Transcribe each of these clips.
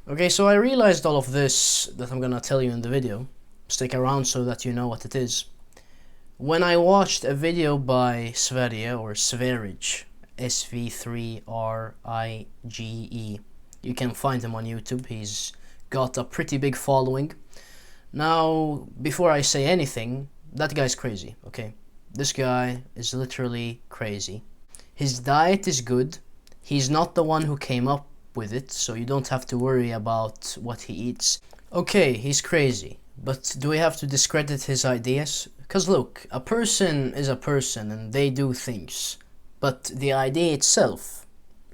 Okay, so I realized all of this that I'm gonna tell you in the video. Stick around so that you know what it is. When I watched a video by Sverige or Sverige, SV3RIGE, you can find him on YouTube. He's got a pretty big following. Now, before I say anything, that guy's crazy, okay? This guy is literally crazy. His diet is good. He's not the one who came up with it, so you don't have to worry about what he eats. Okay, he's crazy, but do we have to discredit his ideas? Because look, a person is a person and they do things, but the idea itself,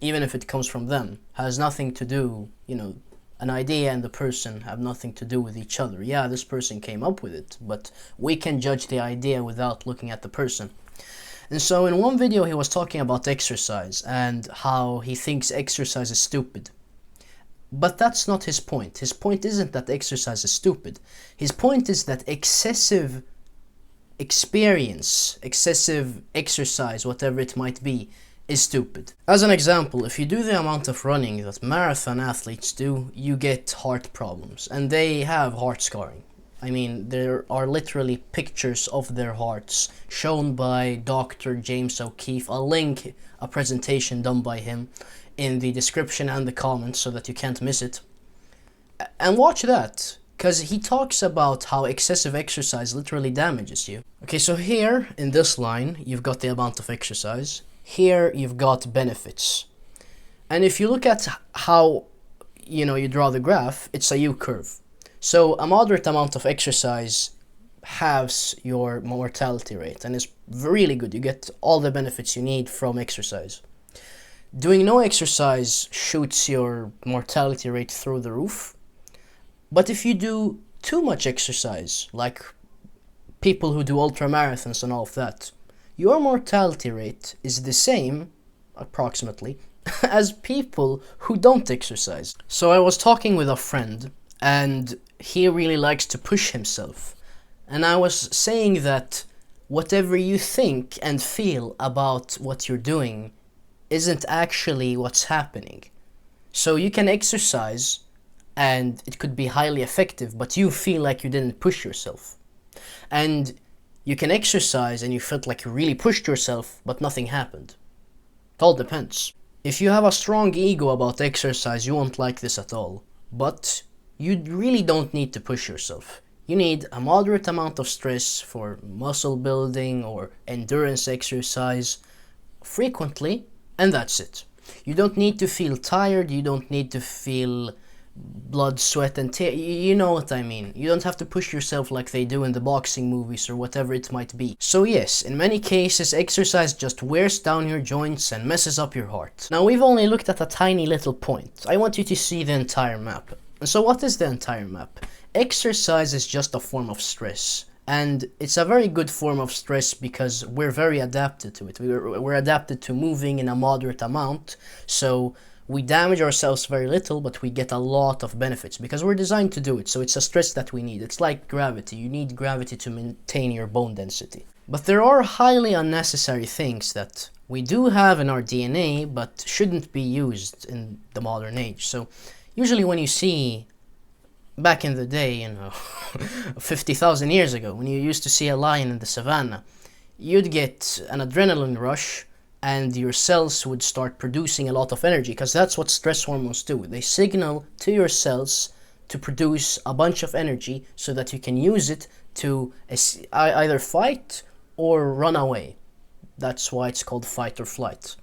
even if it comes from them, has nothing to do, an idea and the person have nothing to do with each other. Yeah, this person came up with it, but we can judge the idea without looking at the person. And so in one video he was talking about exercise and how he thinks exercise is stupid. But that's not his point. His point isn't that exercise is stupid. His point is that excessive experience, excessive exercise, whatever it might be, is stupid. As an example, if you do the amount of running that marathon athletes do, you get heart problems, and they have heart scarring. I mean, there are literally pictures of their hearts shown by Dr. James O'Keefe. I'll link a presentation done by him in the description and the comments so that you can't miss it. And watch that, because he talks about how excessive exercise literally damages you. Okay, so here in this line, you've got the amount of exercise. Here you've got benefits. And if you look at how, you draw the graph, it's a U-curve. So a moderate amount of exercise halves your mortality rate, and it's really good. You get all the benefits you need from exercise. Doing no exercise shoots your mortality rate through the roof. But if you do too much exercise, like people who do ultramarathons and all of that, your mortality rate is the same, approximately, as people who don't exercise. So I was talking with a friend, and he really likes to push himself. And I was saying that whatever you think and feel about what you're doing isn't actually what's happening. So you can exercise and it could be highly effective, but you feel like you didn't push yourself. And you can exercise and you felt like you really pushed yourself, but nothing happened. It all depends. If you have a strong ego about exercise, you won't like this at all. But you really don't need to push yourself. You need a moderate amount of stress for muscle building or endurance exercise frequently, and that's it. You don't need to feel tired, you don't need to feel blood, sweat and tears. You know what I mean. You don't have to push yourself like they do in the boxing movies or whatever it might be. So yes, in many cases exercise just wears down your joints and messes up your heart. Now we've only looked at a tiny little point. I want you to see the entire map. And so what is the entire map? Exercise is just a form of stress. And it's a very good form of stress because we're very adapted to it. We're adapted to moving in a moderate amount. So we damage ourselves very little, but we get a lot of benefits because we're designed to do it. So it's a stress that we need. It's like gravity. You need gravity to maintain your bone density. But there are highly unnecessary things that we do have in our DNA, but shouldn't be used in the modern age. So usually when you see, back in the day, 50,000 years ago, when you used to see a lion in the savannah, you'd get an adrenaline rush and your cells would start producing a lot of energy because that's what stress hormones do. They signal to your cells to produce a bunch of energy so that you can use it to either fight or run away. That's why it's called fight or flight.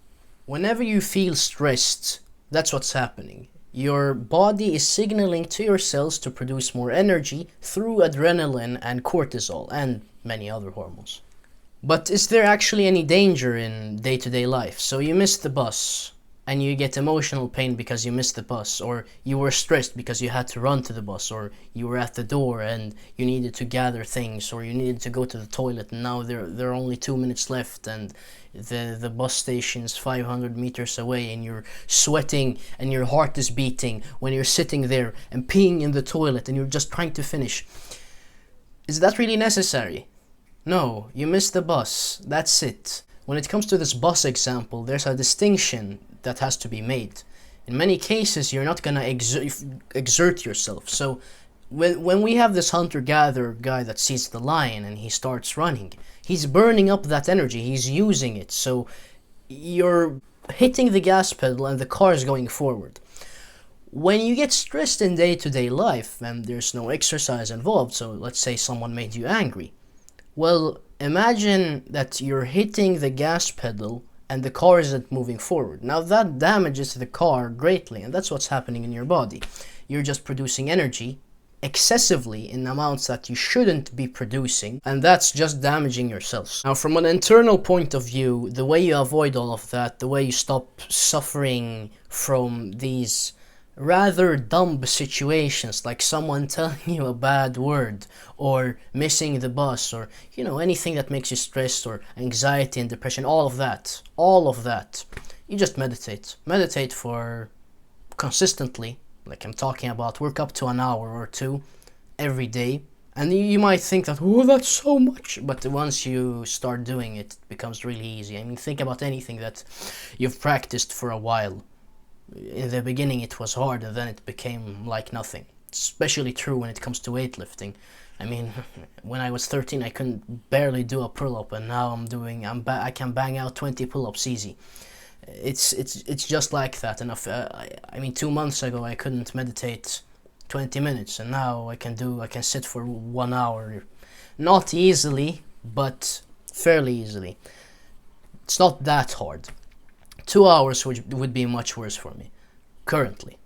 Whenever you feel stressed, that's what's happening. Your body is signaling to your cells to produce more energy through adrenaline and cortisol and many other hormones. But is there actually any danger in day-to-day life? So you missed the bus and you get emotional pain because you missed the bus, or you were stressed because you had to run to the bus, or you were at the door and you needed to gather things, or you needed to go to the toilet and now there are only 2 minutes left and the bus station's 500 meters away and you're sweating and your heart is beating when you're sitting there and peeing in the toilet and you're just trying to finish. Is that really necessary? No, you missed the bus. That's it. When it comes to this bus example, there's a distinction that has to be made. In many cases, you're not gonna exert yourself. So when we have this hunter-gatherer guy that sees the lion and he starts running, he's burning up that energy, he's using it. So you're hitting the gas pedal and the car is going forward. When you get stressed in day-to-day life and there's no exercise involved, so let's say someone made you angry, well, imagine that you're hitting the gas pedal and the car isn't moving forward. Now that damages the car greatly, and that's what's happening in your body. You're just producing energy excessively in amounts that you shouldn't be producing, and that's just damaging yourself. Now, from an internal point of view, the way you avoid all of that, the way you stop suffering from these rather dumb situations, like someone telling you a bad word, or missing the bus, or anything that makes you stressed, or anxiety and depression, all of that, you just meditate for consistently, like I'm talking about, work up to an hour or two every day. And you might think that, oh, that's so much, but once you start doing it, it becomes really easy. I mean, think about anything that you've practiced for a while. In the beginning it was hard, and then it became like nothing. Especially true when it comes to weightlifting. I mean, when I was 13 I couldn't barely do a pull-up, and now I can bang out 20 pull-ups easy. It's just like that. And I mean, 2 months ago I couldn't meditate 20 minutes, and now I can sit for 1 hour. Not easily, but fairly easily. It's not that hard. 2 hours would be much worse for me, currently.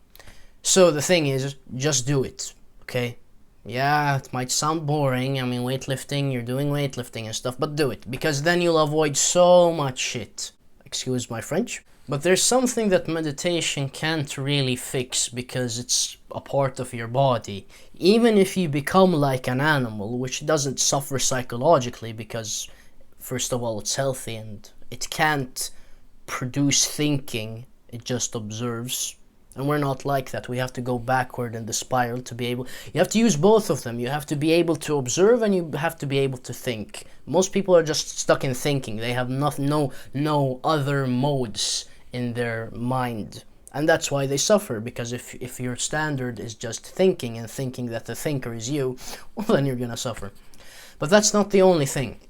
So the thing is, just do it, okay? Yeah, it might sound boring, I mean, weightlifting, you're doing weightlifting and stuff, but do it, because then you'll avoid so much shit. Excuse my French. But there's something that meditation can't really fix, because it's a part of your body. Even if you become like an animal, which doesn't suffer psychologically, because, first of all, it's healthy, and it can't produce thinking, it just observes. And we're not like that. We have to go backward in the spiral to be able. You have to use both of them. You have to be able to observe, and you have to be able to think. Most people are just stuck in thinking. They have no other modes in their mind, and that's why they suffer. Because if your standard is just thinking, and thinking that the thinker is you, well, then you're gonna suffer. But that's not the only thing.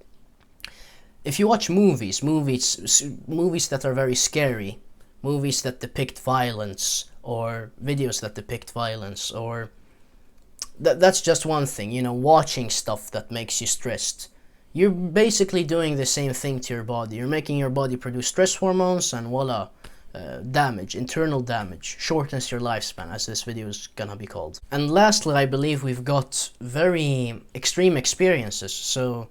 If you watch movies that are very scary, movies that depict violence, or videos that depict violence, or that's just one thing, watching stuff that makes you stressed. You're basically doing the same thing to your body. You're making your body produce stress hormones, and voila, damage, internal damage, shortens your lifespan, as this video is gonna be called. And lastly, I believe we've got very extreme experiences. So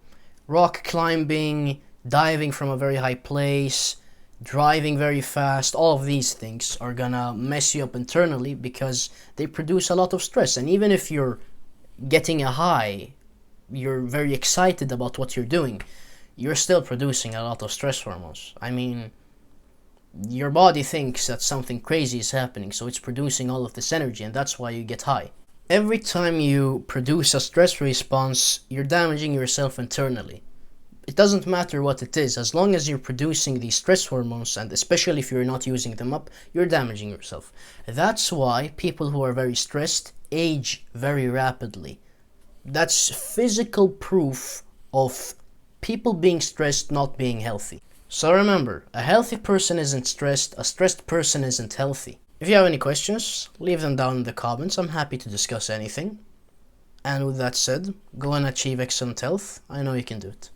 rock climbing, diving from a very high place, driving very fast, all of these things are gonna mess you up internally, because they produce a lot of stress. And even if you're getting a high, you're very excited about what you're doing, you're still producing a lot of stress hormones. I mean, your body thinks that something crazy is happening, so it's producing all of this energy, and that's why you get high. Every time you produce a stress response, you're damaging yourself internally. It doesn't matter what it is, as long as you're producing these stress hormones, and especially if you're not using them up, you're damaging yourself. That's why people who are very stressed age very rapidly. That's physical proof of people being stressed not being healthy. So remember, a healthy person isn't stressed, a stressed person isn't healthy. If you have any questions, leave them down in the comments. I'm happy to discuss anything. And with that said, go and achieve excellent health. I know you can do it.